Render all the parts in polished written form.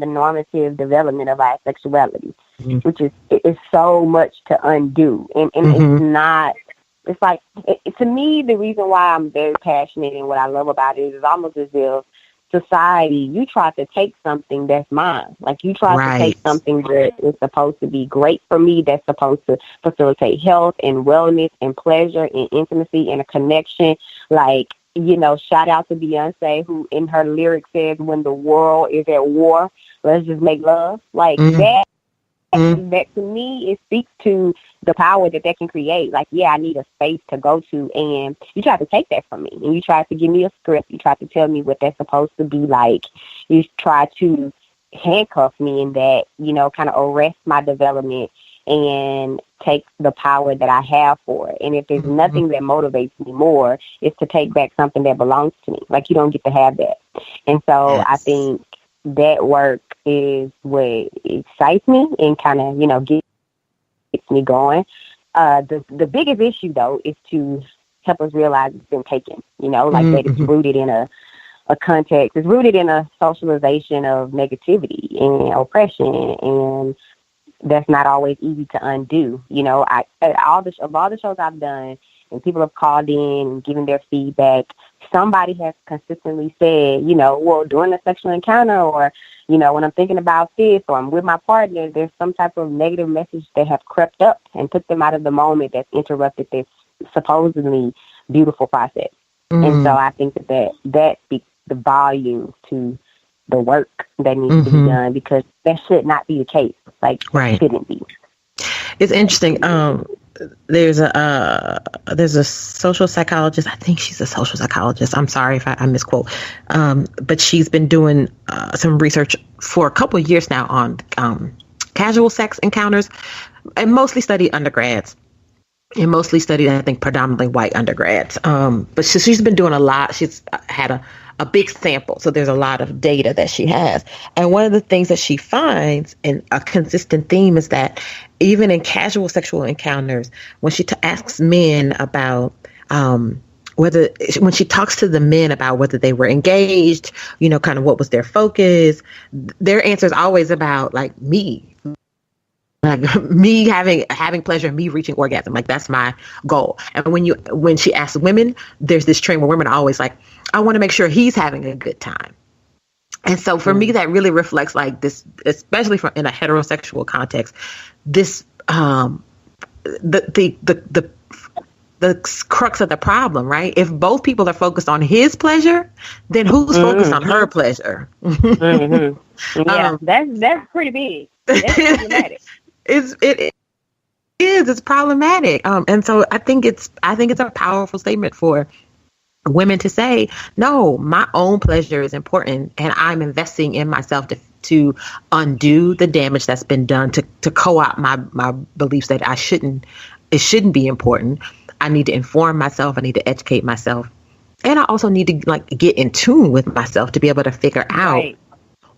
the normative development of our sexuality, Mm-hmm. which is so much to undo. And Mm-hmm. it's not, it's like, to me, the reason why I'm very passionate and what I love about it is almost as if society, you try to take something that's mine. Like, you try to take Right. something that is supposed to be great for me, that's supposed to facilitate health and wellness and pleasure and intimacy and a connection. Like, shout out to Beyonce, who in her lyrics says, when the world is at war, let's just make love. Like, Mm-hmm. that to me, it speaks to the power that can create. Like, yeah, I need a space to go to, and you try to take that from me, and you try to give me a script. You try to tell me what that's supposed to be like. You try to handcuff me in that, kind of arrest my development and take the power that I have for it. And if there's Mm-hmm. nothing that motivates me more, it's to take back something that belongs to me. Like, you don't get to have that. And so I Yes. think that work is what excites me and kind of, gets me going. The biggest issue, though, is to help us realize it's been taken, like that it's Mm-hmm. rooted in a context. It's rooted in a socialization of negativity and oppression, and that's not always easy to undo. All the shows I've done, and people have called in and given their feedback, somebody has consistently said, well, during a sexual encounter, or, when I'm thinking about this, or I'm with my partner, there's some type of negative message that have crept up and took them out of the moment that's interrupted this supposedly beautiful process. And so I think that speaks the volume to the work that needs to be done, because that should not be the case. Like, Right. it shouldn't be. It's interesting. There's a social psychologist. I think she's a social psychologist. I'm sorry if I misquote. But she's been doing some research for a couple of years now on casual sex encounters, and mostly studied undergrads. And mostly studied, I think, predominantly white undergrads. But she's been doing a lot. She's had a big sample, so there's a lot of data that she has. And one of the things that she finds, and a consistent theme, is that even in casual sexual encounters, when she asks men about when she talks to the men about whether they were engaged, kind of what was their focus, their answer is always about, like, me. Like, me having pleasure, me reaching orgasm, like, that's my goal. And when she asks women, there's this trend where women are always like, I want to make sure he's having a good time. And so for me, that really reflects, like, this, especially in a heterosexual context, this the crux of the problem, right? If both people are focused on his pleasure, then who's focused on her pleasure? Yeah, that's pretty big. That's problematic. It's problematic. And so I think it's a powerful statement for women to say, no, my own pleasure is important, and I'm investing in myself to undo the damage that's been done, to co-opt my beliefs that it shouldn't be important. I need to inform myself. I need to educate myself. And I also need to, like, get in tune with myself to be able to figure out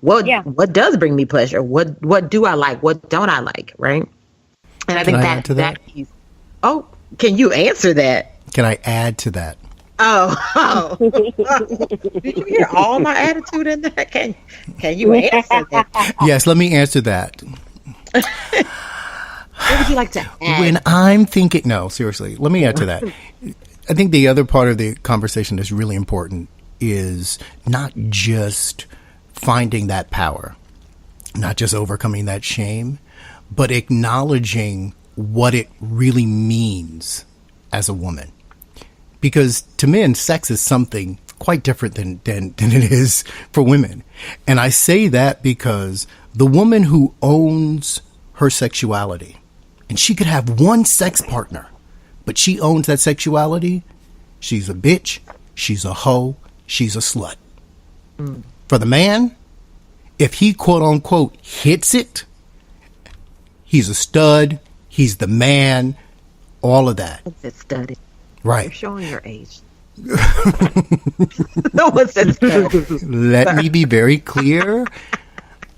what does bring me pleasure? What do I like? What don't I like? Right. And I think that piece. Oh, can you answer that? Can I add to that? Oh. Did you hear all my attitude in that? Can you answer that? Yes, let me answer that. What would you like to add? When I'm thinking, no, seriously, let me add to that. I think the other part of the conversation that's really important is not just finding that power, not just overcoming that shame, but acknowledging what it really means as a woman. Because to men, sex is something quite different than it is for women. And I say that because the woman who owns her sexuality, and she could have one sex partner, but she owns that sexuality, she's a bitch, she's a hoe, she's a slut. For the man, if he quote unquote hits it, he's a stud, he's the man, all of that. What's it study? Right. You're showing your age. What's it study? Let me be very clear.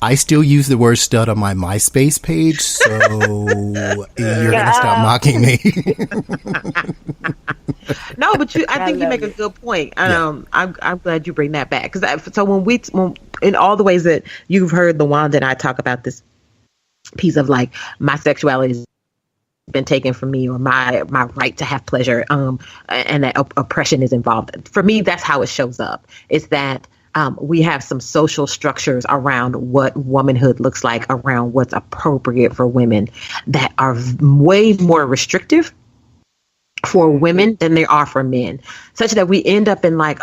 I still use the word stud on my MySpace page, so you're going to stop mocking me. No, but I think you make a good point. I'm glad you bring that back, because so when in all the ways that you've heard LaWanda and I talk about this piece of like my sexuality has been taken from me, or my right to have pleasure, and that oppression is involved. For me, that's how it shows up. It's that we have some social structures around what womanhood looks like, around what's appropriate for women, that are way more restrictive for women than they are for men, such that we end up in like,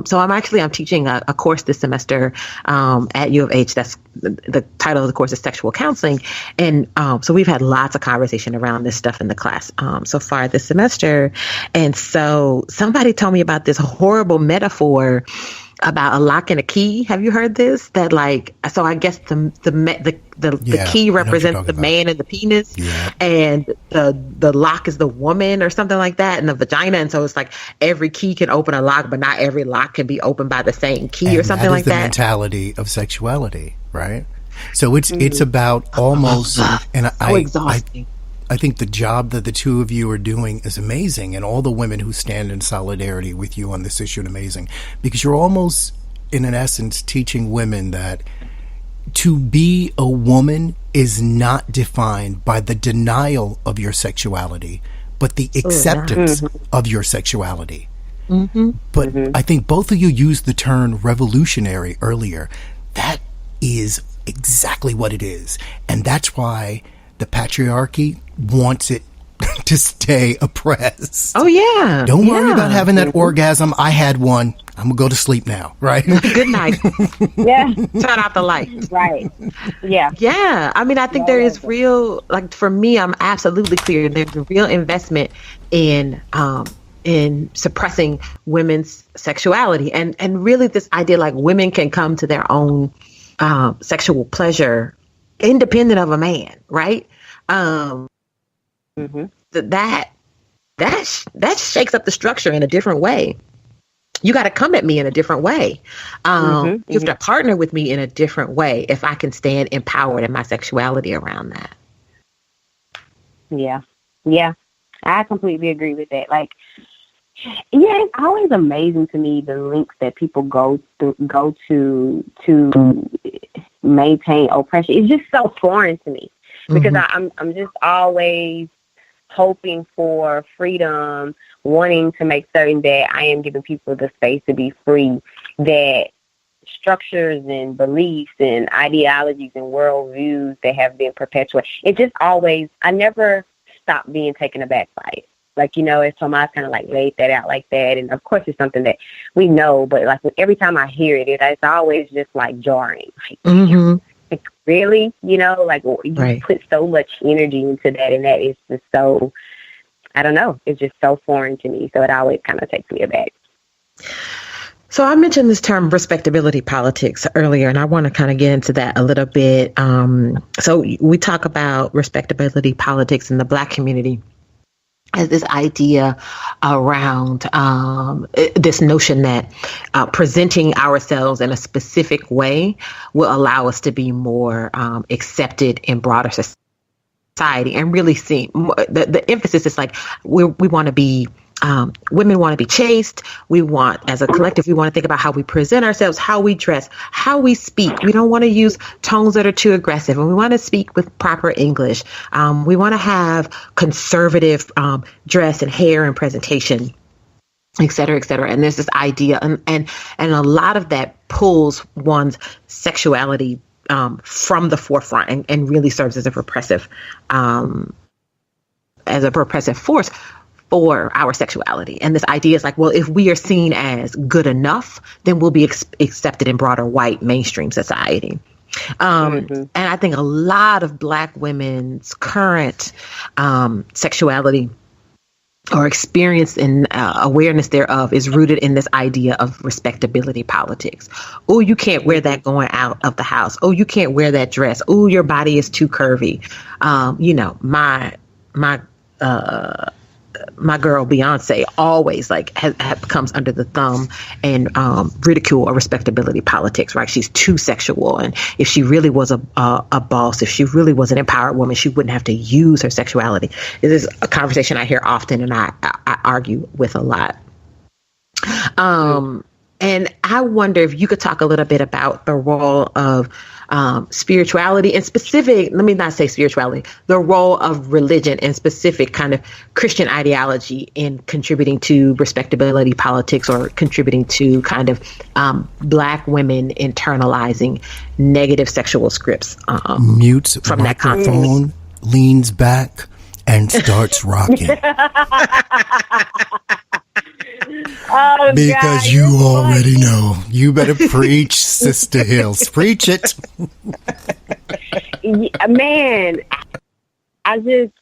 so I'm teaching a course this semester at U of H. That's the title of the course is sexual counseling. And so we've had lots of conversation around this stuff in the class so far this semester. And so somebody told me about this horrible metaphor about a lock and a key. Have you heard this? That like, so I guess the key represents the man and the penis, and the lock is the woman or something like that, and the vagina. And so it's like every key can open a lock, but not every lock can be opened by the same key or something like that. That is the mentality of sexuality, right? So it's about almost, and exhausting. I think the job that the two of you are doing is amazing, and all the women who stand in solidarity with you on this issue are amazing, because you're almost, in an essence, teaching women that to be a woman is not defined by the denial of your sexuality, but the acceptance of your sexuality. But I think both of you used the term revolutionary earlier. That is exactly what it is. And that's why the patriarchy wants it to stay oppressed. Oh, yeah. Don't worry about having that orgasm. I had one. I'm going to go to sleep now, right? Good night. Yeah. Turn out the light. Right. Yeah. Yeah. I mean, I think there is real, like for me, I'm absolutely clear. There's a real investment in suppressing women's sexuality, and really this idea like women can come to their own sexual pleasure independent of a man, right? That shakes up the structure in a different way. You got to come at me in a different way. You have to partner with me in a different way if I can stand empowered in my sexuality around that. Yeah. I completely agree with that. Like, yeah, it's always amazing to me the links that people go to maintain oppression. It's just so foreign to me, because I'm just always hoping for freedom, wanting to make certain that I am giving people the space to be free, that structures and beliefs and ideologies and worldviews that have been perpetuated. It just always, I never stop being taken aback by it. Like, you know, it's Tomas kind of like laid that out like that. And of course it's something that we know, but like every time I hear it, it's always just like jarring. Like really, you know, like you put so much energy into that, and that is just so, I don't know, it's just so foreign to me. So it always kind of takes me aback. So I mentioned this term respectability politics earlier, and I want to kind of get into that a little bit. So we talk about respectability politics in the Black community as this idea around this notion that presenting ourselves in a specific way will allow us to be more accepted in broader society, and really see the emphasis is like we want to be women want to be chaste. We want, as a collective, we want to think about how we present ourselves, how we dress, how we speak. We don't want to use tones that are too aggressive, and we want to speak with proper English. We want to have conservative dress and hair and presentation, et cetera, et cetera. And there's this idea, and a lot of that pulls one's sexuality from the forefront and really serves as a repressive force for our sexuality. And this idea is like, well, if we are seen as good enough, then we'll be accepted in broader white mainstream society. And I think a lot of Black women's current sexuality or experience and awareness thereof is rooted in this idea of respectability politics. Oh, you can't wear that going out of the house. Oh, you can't wear that dress. Oh, your body is too curvy. You know, my girl Beyonce always like comes under the thumb and ridicule or respectability politics, right? She's too sexual, and if she really was a boss, if she really was an empowered woman, she wouldn't have to use her sexuality. This is a conversation I hear often, and I argue with a lot. And I wonder if you could talk a little bit about the role of spirituality and specific, let me not say spirituality, the role of religion and specific kind of Christian ideology in contributing to respectability politics or contributing to kind of Black women internalizing negative sexual scripts. Mutes from that microphone, leans back, and starts rocking. Oh, because God, you you're already funny. know. You better preach, Sister Hills. Preach it. Yeah, man, I just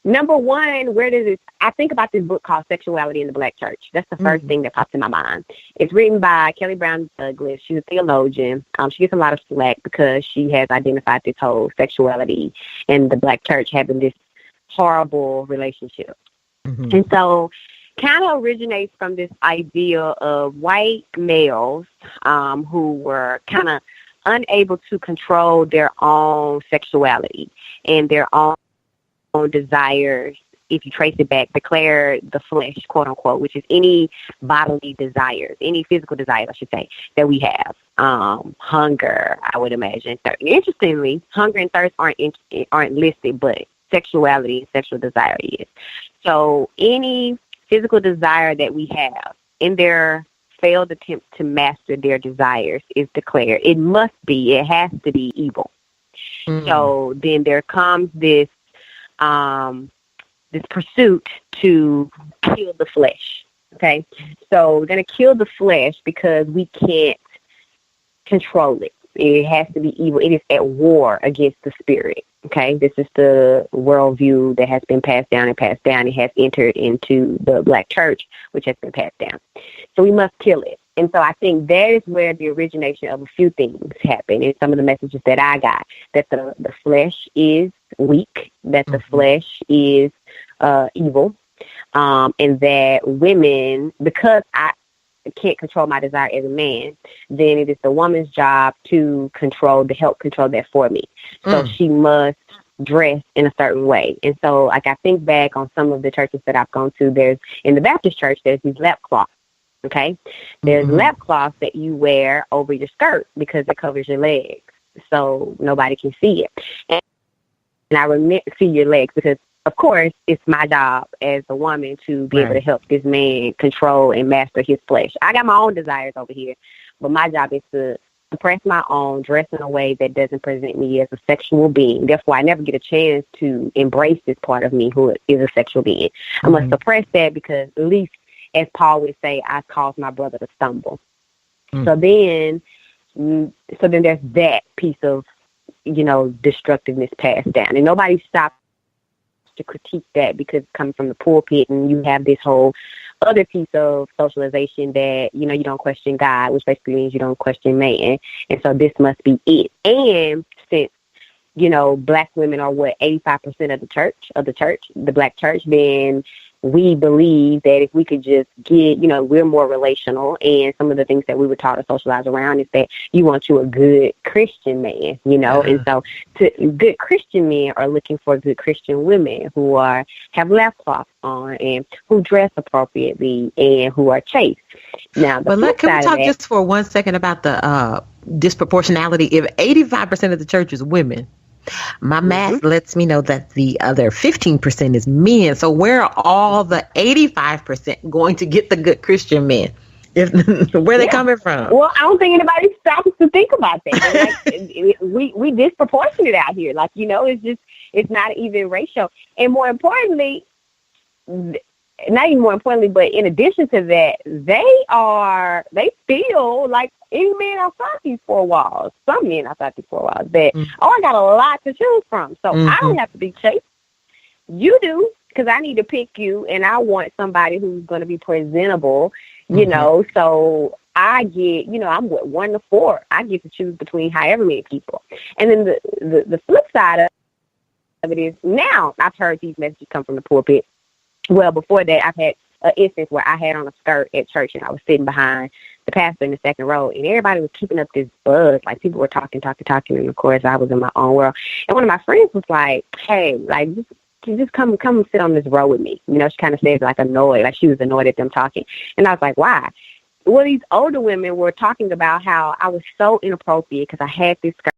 number one, where does it? I think about this book called Sexuality in the Black Church. That's the first thing that pops in my mind. It's written by Kelly Brown Douglas. She's a theologian. She gets a lot of slack because she has identified this whole sexuality and the Black church having this horrible relationship. Mm-hmm. And so kind of originates from this idea of white males who were kind of unable to control their own sexuality and their own desires. If you trace it back, declare the flesh, quote unquote, which is any bodily desires, any physical desires, I should say, that we have. Hunger, I would imagine. Interestingly, hunger and thirst aren't listed, but sexuality and sexual desire is. So any physical desire that we have in their failed attempt to master their desires is declared. It has to be evil. Mm. So then there comes this pursuit to kill the flesh. Okay. So we're going to kill the flesh because we can't control it. It has to be evil. It is at war against the spirit. Okay, this is the worldview that has been passed down and passed down. It has entered into the Black church, which has been passed down. So we must kill it. And so I think that is where the origination of a few things happen. And some of the messages that I got, that the flesh is weak, that the flesh is evil, and that women, because I can't control my desire as a man, then it is the woman's job to help control that for me. So she must dress in a certain way. And so, like, I think back on some of the churches that I've gone to, in the Baptist church, there's these lap cloths. Okay. There's lap cloths that you wear over your skirt because it covers your legs. So nobody can see it. And I see your legs because, of course, it's my job as a woman to be able to help this man control and master his flesh. I got my own desires over here, but my job is to suppress my own, dress in a way that doesn't present me as a sexual being. Therefore, I never get a chance to embrace this part of me who is a sexual being. I must suppress that because, at least, as Paul would say, I caused my brother to stumble. So then there's that piece of, destructiveness passed down. And nobody stops to critique that because it's coming from the pulpit, and you have this whole other piece of socialization that, you don't question God, which basically means you don't question man. And so this must be it. And since, Black women are 85% of the church, the Black church, then we believe that if we could just get, we're more relational, and some of the things that we were taught to socialize around is that you want you a good Christian man, and so good Christian men are looking for good Christian women who have lap cloths on and who dress appropriately and who are chaste. Now, can we talk just for 1 second about the disproportionality? If 85% of the church is women, my math lets me know that the other 15% is men. So where are all the 85% going to get the good Christian men? Where are they coming from? Well, I don't think anybody stops to think about that. we disproportionate out here. It's not even racial. And more importantly, not even more importantly, but in addition to that, they feel like any man outside these four walls, some men outside these four walls, that, I got a lot to choose from. So I don't have to be chaste. You do, because I need to pick you, and I want somebody who's going to be presentable, so I get, I'm with 1 to 4. I get to choose between however many people. And then the flip side of it is, now I've heard these messages come from the pulpit. Well, before that, I've had an instance where I had on a skirt at church, and I was sitting behind the pastor in the second row, and everybody was keeping up this buzz. Like, people were talking, and of course, I was in my own world. And one of my friends was like, hey, like, just come sit on this row with me. She kind of said, like, annoyed, like she was annoyed at them talking. And I was like, why? well, these older women were talking about how I was so inappropriate because I had this skirt